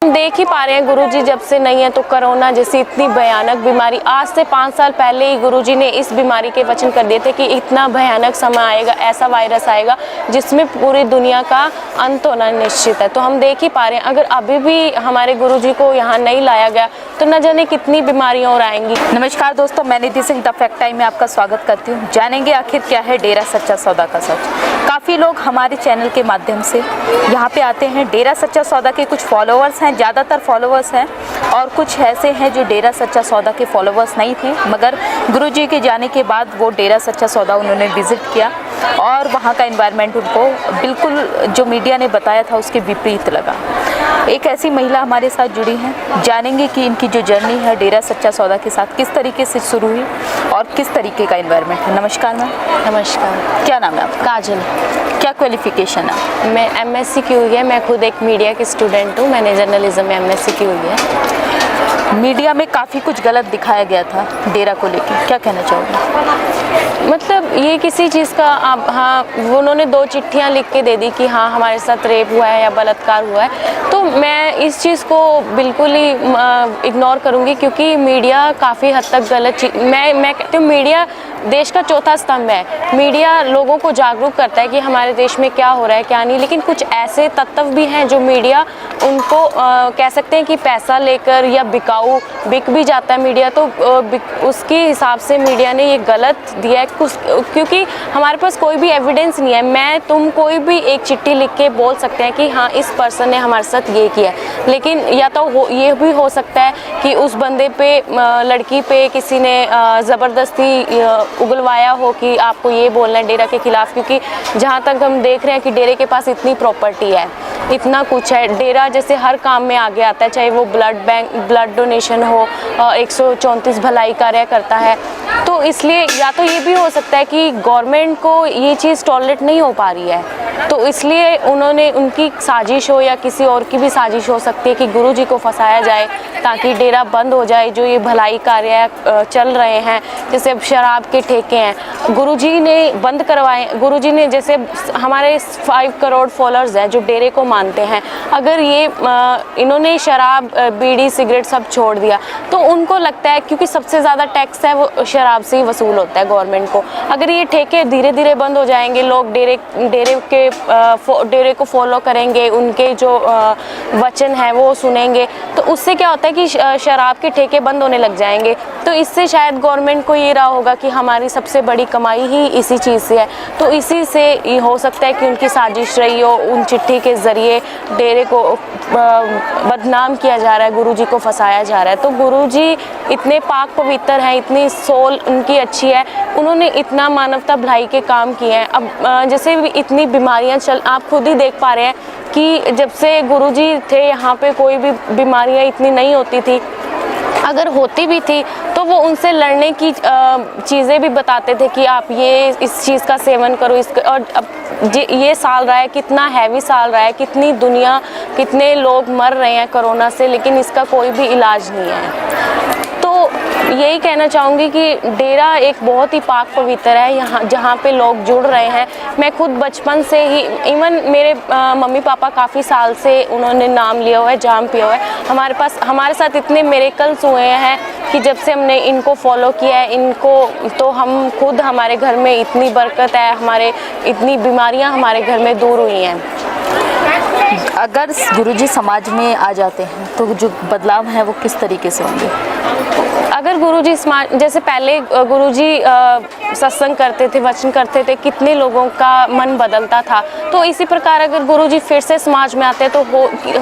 देख ही पा रहे हैं गुरुजी जब से नहीं है तो कोरोना जैसी इतनी भयानक बीमारी, आज से 5 साल पहले ही गुरुजी ने इस बीमारी के वचन कर दिए थे कि इतना भयानक समय आएगा, ऐसा वायरस आएगा जिसमें पूरी दुनिया का अंत होना निश्चित है। तो हम देख ही पा रहे हैं अगर अभी भी हमारे गुरुजी को यहाँ नहीं लाया गया तो न जाने कितनी बीमारियाँ और आएंगी। नमस्कार दोस्तों, मैं निधि सिंह द फैक्ट टाइम में आपका स्वागत करती हूँ। जानेंगे आखिर क्या है डेरा सच्चा सौदा का सच। काफ़ी लोग हमारे चैनल के माध्यम से यहाँ पे आते हैं। डेरा सच्चा सौदा के कुछ फॉलोअर्स हैं, ज़्यादातर फॉलोअर्स हैं, और कुछ ऐसे हैं जो डेरा सच्चा सौदा के फॉलोअर्स नहीं थे, मगर गुरुजी के जाने के बाद वो डेरा सच्चा सौदा उन्होंने विज़िट किया और वहाँ का एनवायरनमेंट उनको बिल्कुल जो मीडिया ने बताया था उसके विपरीत लगा। एक ऐसी महिला हमारे साथ जुड़ी हैं, जानेंगे कि इनकी जो जर्नी है डेरा सच्चा सौदा के साथ किस तरीके से शुरू हुई और किस तरीके का एनवायरनमेंट है। नमस्कार मैम। नमस्कार। क्या नाम है आपका? काजल। क्या क्वालिफिकेशन है? मैं MSc की हुई है। मैं खुद एक मीडिया की स्टूडेंट हूँ। मैंने जर्नलिज्म में MSc की हुई है। मीडिया में काफ़ी कुछ गलत दिखाया गया था डेरा को लेकर, क्या कहना चाहोगे? मतलब ये किसी चीज़ का आप, हाँ, उन्होंने 2 चिट्ठियाँ लिख के दे दी कि हाँ हमारे साथ रेप हुआ है या बलात्कार हुआ है, तो मैं इस चीज़ को बिल्कुल ही इग्नोर करूँगी क्योंकि मीडिया काफ़ी हद तक गलत चीज़, मैं कहती हूँ मीडिया देश का चौथा स्तंभ है। मीडिया लोगों को जागरूक करता है कि हमारे देश में क्या हो रहा है क्या नहीं, लेकिन कुछ ऐसे तत्व भी हैं जो मीडिया उनको कह सकते हैं कि पैसा लेकर या बिक भी जाता है मीडिया, तो उसके हिसाब से मीडिया ने ये गलत दिया है क्योंकि हमारे पास कोई भी एविडेंस नहीं है। तुम कोई भी एक चिट्ठी लिख के बोल सकते हैं कि हाँ इस पर्सन ने हमारे साथ ये किया है, लेकिन या तो ये भी हो सकता है कि उस बंदे पे, लड़की पे किसी ने ज़बरदस्ती उगलवाया हो कि आपको ये बोलना है डेरा के खिलाफ, क्योंकि जहाँ तक हम देख रहे हैं कि डेरे के पास इतनी प्रॉपर्टी है, इतना कुछ है। डेरा जैसे हर काम में आगे आता है, चाहे वो ब्लड डोनेशन हो, 134 भलाई कार्य करता है, तो इसलिए या तो ये भी हो सकता है कि गवर्नमेंट को ये चीज़ टॉलरेट नहीं हो पा रही है, तो इसलिए उन्होंने, उनकी साजिश हो या किसी और की भी साजिश हो सकती है कि गुरुजी को फंसाया जाए ताकि डेरा बंद हो जाए। जो ये भलाई कार्य चल रहे हैं, जैसे अब शराब के ठेके हैं, गुरुजी ने बंद करवाए। गुरुजी ने, जैसे हमारे 5 करोड़ फॉलोअर्स हैं जो डेरे को मानते हैं, अगर ये इन्होंने शराब, बीड़ी, सिगरेट सब छोड़ दिया तो उनको लगता है क्योंकि सबसे ज़्यादा टैक्स है वो शराब से ही वसूल होता है गवर्नमेंट को, अगर ये ठेके धीरे धीरे बंद हो जाएंगे, लोग डेरे को फॉलो करेंगे, उनके जो वचन है वो सुनेंगे, तो उससे क्या होता है कि शराब के ठेके बंद होने लग जाएंगे। तो इससे शायद गवर्नमेंट को ये रहा होगा कि हमारी सबसे बड़ी कमाई ही इसी चीज़ से है, तो इसी से ये हो सकता है कि उनकी साजिश रही हो, उन चिट्ठी के ज़रिए डेरे को बदनाम किया जा रहा है, गुरुजी को फंसाया जा रहा है। तो गुरुजी इतने पाक पवित्र हैं, इतनी सोल उनकी अच्छी है, उन्होंने इतना मानवता भलाई के काम किए हैं। अब जैसे इतनी बीमारियां आप खुद ही देख पा रहे हैं कि जब से गुरुजी थे यहाँ पे कोई भी बीमारियां इतनी नहीं होती थी, अगर होती भी थी तो वो उनसे लड़ने की चीज़ें भी बताते थे कि आप ये इस चीज़ का सेवन करो, और अब ये साल रहा है, कितना हैवी साल रहा है, कितनी दुनिया, कितने लोग मर रहे हैं कोरोना से, लेकिन इसका कोई भी इलाज नहीं है। तो यही कहना चाहूँगी कि डेरा एक बहुत ही पाक पवित्र है, यहाँ जहाँ पे लोग जुड़ रहे हैं। मैं खुद बचपन से ही, इवन मेरे मम्मी पापा काफ़ी साल से उन्होंने नाम लिया हुआ है, जाम पिया हुआ है। हमारे साथ इतने मिरेकल्स हुए हैं कि जब से हमने इनको फॉलो किया है, इनको, तो हम खुद, हमारे घर में इतनी बरकत है, हमारे इतनी बीमारियाँ हमारे घर में दूर हुई हैं। अगर गुरुजी समाज में आ जाते हैं तो जो बदलाव है वो किस तरीके से होंगे? अगर गुरुजी समाज, जैसे पहले गुरुजी सत्संग करते थे, वचन करते थे, कितने लोगों का मन बदलता था, तो इसी प्रकार अगर गुरुजी फिर से समाज में आते तो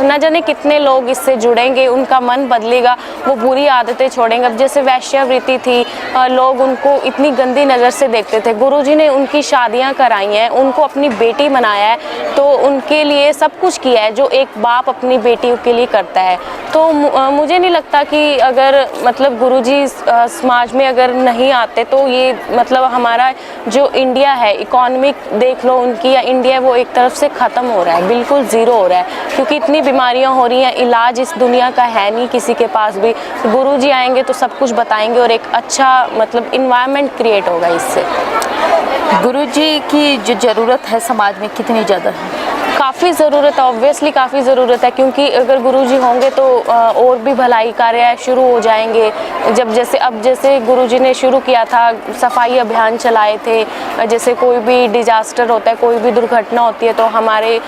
न जाने कितने लोग इससे जुड़ेंगे, उनका मन बदलेगा, वो बुरी आदतें छोड़ेंगे। अब जैसे वैश्यावृत्ति थी, लोग उनको इतनी गंदी नज़र से देखते थे, गुरुजी ने उनकी शादियाँ कराई हैं, उनको अपनी बेटी बनाया है, तो उनके लिए लिए सब कुछ किया है जो एक बाप अपनी बेटियों के लिए करता है। तो मुझे नहीं लगता कि अगर मतलब गुरुजी समाज में अगर नहीं आते तो ये मतलब हमारा जो इंडिया है, इकोनॉमिक देख लो उनकी, या इंडिया वो एक तरफ से ख़त्म हो रहा है, बिल्कुल ज़ीरो हो रहा है, क्योंकि इतनी बीमारियां हो रही हैं, इलाज इस दुनिया का है नहीं किसी के पास भी। गुरुजी आएंगे तो सब कुछ बताएंगे और एक अच्छा मतलब इन्वायरमेंट क्रिएट होगा इससे। गुरुजी की जो ज़रूरत है समाज में कितनी ज़्यादा है? काफ़ी ज़रूरत है, ऑब्वियसली काफ़ी ज़रूरत है, क्योंकि अगर गुरुजी होंगे तो और भी भलाई कार्य शुरू हो जाएंगे। जब जैसे गुरुजी ने शुरू किया था, सफाई अभियान चलाए थे, जैसे कोई भी डिजास्टर होता है, कोई भी दुर्घटना होती है तो हमारे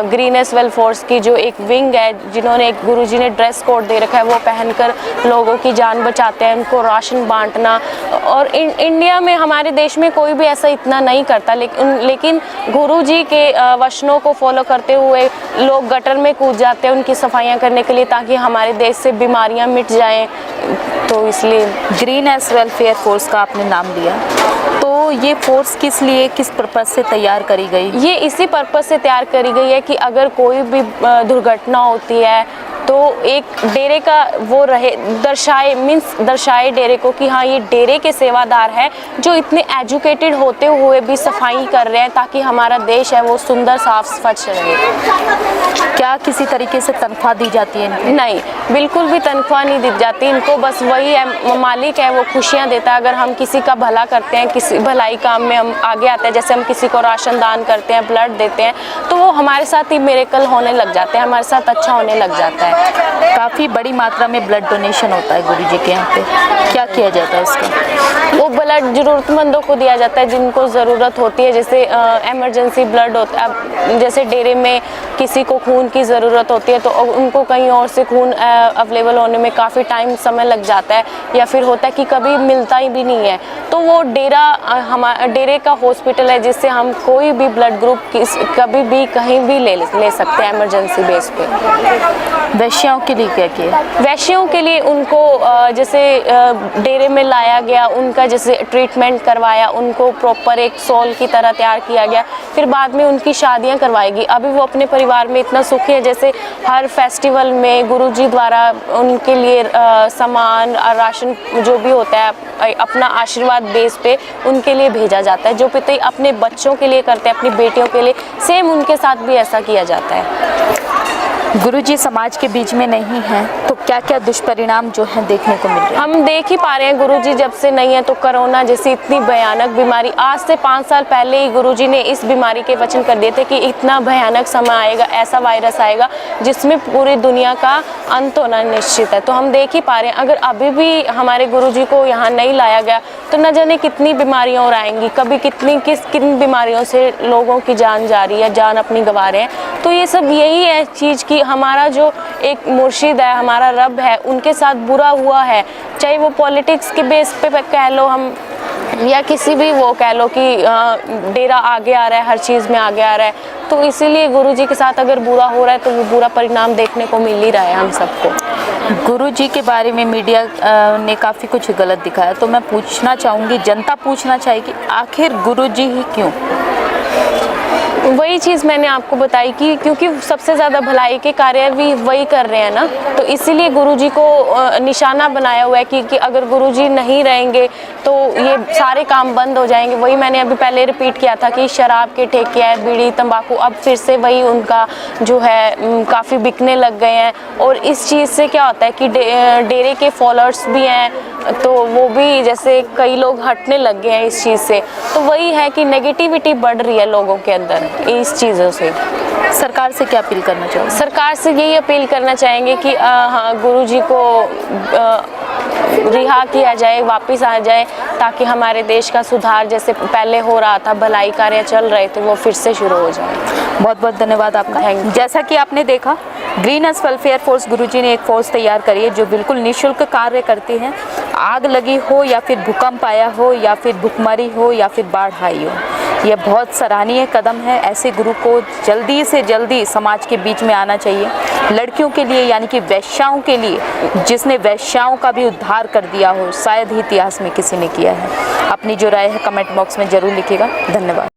ग्रीन एस वेल फोर्स की जो एक विंग है, जिन्होंने एक गुरुजी ने ड्रेस कोड दे रखा है, वो पहनकर लोगों की जान बचाते हैं, उनको राशन बांटना। और इंडिया में, हमारे देश में कोई भी ऐसा इतना नहीं करता, लेकिन गुरुजी के वचनों को फॉलो करते हुए लोग गटर में कूद जाते हैं उनकी सफाइयाँ करने के लिए, ताकि हमारे देश से बीमारियाँ मिट जाएं। तो इसलिए ग्रीन एस वेलफेयर फोर्स का आपने नाम लिया, तो ये फोर्स किस लिए, किस पर्पज़ से तैयार करी गई? ये इसी पर्पज़ से तैयार करी गई है कि अगर कोई भी दुर्घटना होती है तो एक डेरे का वो रहे, दर्शाए डेरे को कि हाँ ये डेरे के सेवादार हैं जो इतने एजुकेटेड होते हुए भी सफाई कर रहे हैं, ताकि हमारा देश है वो सुंदर साफ स्वच्छ रहे। क्या किसी तरीके से तनख्वाह दी जाती है इनको? नहीं, बिल्कुल भी तनख्वाह नहीं दी जाती इनको, बस वही है, मालिक है वो खुशियाँ देता है। अगर हम किसी का भला करते हैं, किसी भलाई काम में हम आगे आते हैं, जैसे हम किसी को राशन दान करते हैं, ब्लड देते हैं, तो वो हमारे साथ ही मिरेकल होने लग जाते हैं, हमारे साथ अच्छा होने लग जाता है। काफ़ी बड़ी मात्रा में ब्लड डोनेशन होता है गुरुजी के यहाँ पे, क्या किया जाता है इसका? वो ब्लड ज़रूरतमंदों को दिया जाता है जिनको ज़रूरत होती है, जैसे एमरजेंसी ब्लड होता है। जैसे डेरे में किसी को खून की ज़रूरत होती है तो उनको कहीं और से खून अवेलेबल होने में काफ़ी टाइम समय लग जाता है, या फिर होता है कि कभी मिलता ही भी नहीं है, तो वो डेरे का हॉस्पिटल है जिससे हम कोई भी ब्लड ग्रुप कभी भी कहीं भी ले सकते हैं इमरजेंसी बेस पे। वैश्याओं के लिए क्या किया? वैश्यों के लिए उनको जैसे डेरे में लाया गया, उनका जैसे ट्रीटमेंट करवाया, उनको प्रॉपर एक सोल की तरह तैयार किया गया, फिर बाद में उनकी शादियां करवाएगी। अभी वो अपने परिवार में इतना सुखी है, जैसे हर फेस्टिवल में गुरुजी द्वारा उनके लिए सामान और राशन जो भी होता है अपना आशीर्वाद बेस पे उनके लिए भेजा जाता है। जो पिता अपने बच्चों के लिए करते हैं, अपनी बेटियों के लिए, सेम उनके साथ भी ऐसा किया जाता है। गुरुजी समाज के बीच में नहीं है तो क्या क्या दुष्परिणाम जो है देखने को मिल रहे हैं? हम देख ही पा रहे हैं, गुरुजी जब से नहीं है तो कोरोना जैसी इतनी भयानक बीमारी, आज से 5 साल पहले ही गुरुजी ने इस बीमारी के वचन कर दिए थे कि इतना भयानक समय आएगा, ऐसा वायरस आएगा जिसमें पूरी दुनिया का अंत होना निश्चित है। तो हम देख ही पा रहे हैं, अगर अभी भी हमारे गुरुजी को यहाँ नहीं लाया गया तो न जाने कितनी बीमारियाँ और आएंगी, कभी किन बीमारियों से लोगों की जान जा रही है, जान अपनी गंवा रहे हैं। तो ये सब यही है चीज़ कि हमारा जो एक मुर्शिद है, हमारा रब है, उनके साथ बुरा हुआ है, चाहे वो पॉलिटिक्स के बेस पे कह लो हम, या किसी भी वो कह लो कि डेरा आगे आ रहा है, हर चीज़ में आगे आ रहा है, तो इसीलिए गुरुजी के साथ अगर बुरा हो रहा है तो वो बुरा परिणाम देखने को मिल ही रहा है हम सबको। गुरुजी के बारे में मीडिया ने काफ़ी कुछ गलत दिखाया, तो मैं पूछना चाहूँगी, जनता पूछना चाहेगी, आखिर गुरुजी ही क्यों? वही चीज़ मैंने आपको बताई कि क्योंकि सबसे ज़्यादा भलाई के कार्य भी वही कर रहे हैं ना, तो इसीलिए गुरुजी को निशाना बनाया हुआ है कि अगर गुरुजी नहीं रहेंगे तो ये सारे काम बंद हो जाएंगे। वही मैंने अभी पहले रिपीट किया था कि शराब के ठेके हैं, बीड़ी तंबाकू, अब फिर से वही उनका जो है काफ़ी बिकने लग गए हैं। और इस चीज़ से क्या होता है कि डेरे के फॉलोअर्स भी हैं तो वो भी जैसे कई लोग हटने लग गए हैं इस चीज़ से, तो वही है कि नेगेटिविटी बढ़ रही है लोगों के अंदर इस चीज़ों से। सरकार से क्या अपील करना चाहोगे? सरकार से यही अपील करना चाहेंगे कि हाँ गुरुजी को रिहा किया जाए, वापस आ जाए, ताकि हमारे देश का सुधार जैसे पहले हो रहा था, भलाई कार्य चल रहे थे, वो फिर से शुरू हो जाए। बहुत बहुत धन्यवाद आपका। जैसा कि आपने देखा, ग्रीन एस वेलफेयर फोर्स गुरुजी ने एक फोर्स तैयार करी है जो बिल्कुल निःशुल्क कार्य करती है। आग लगी हो या फिर भूकंप आया हो या फिर भुखमरी हो या फिर बाढ़ आई हो, यह बहुत सराहनीय कदम है। ऐसे गुरु को जल्दी से जल्दी समाज के बीच में आना चाहिए। लड़कियों के लिए यानी कि वैश्याओं के लिए, जिसने वैश्याओं का भी उद्धार कर दिया हो, शायद ही इतिहास में किसी ने किया है। अपनी जो राय है कमेंट बॉक्स में ज़रूर लिखिएगा। धन्यवाद।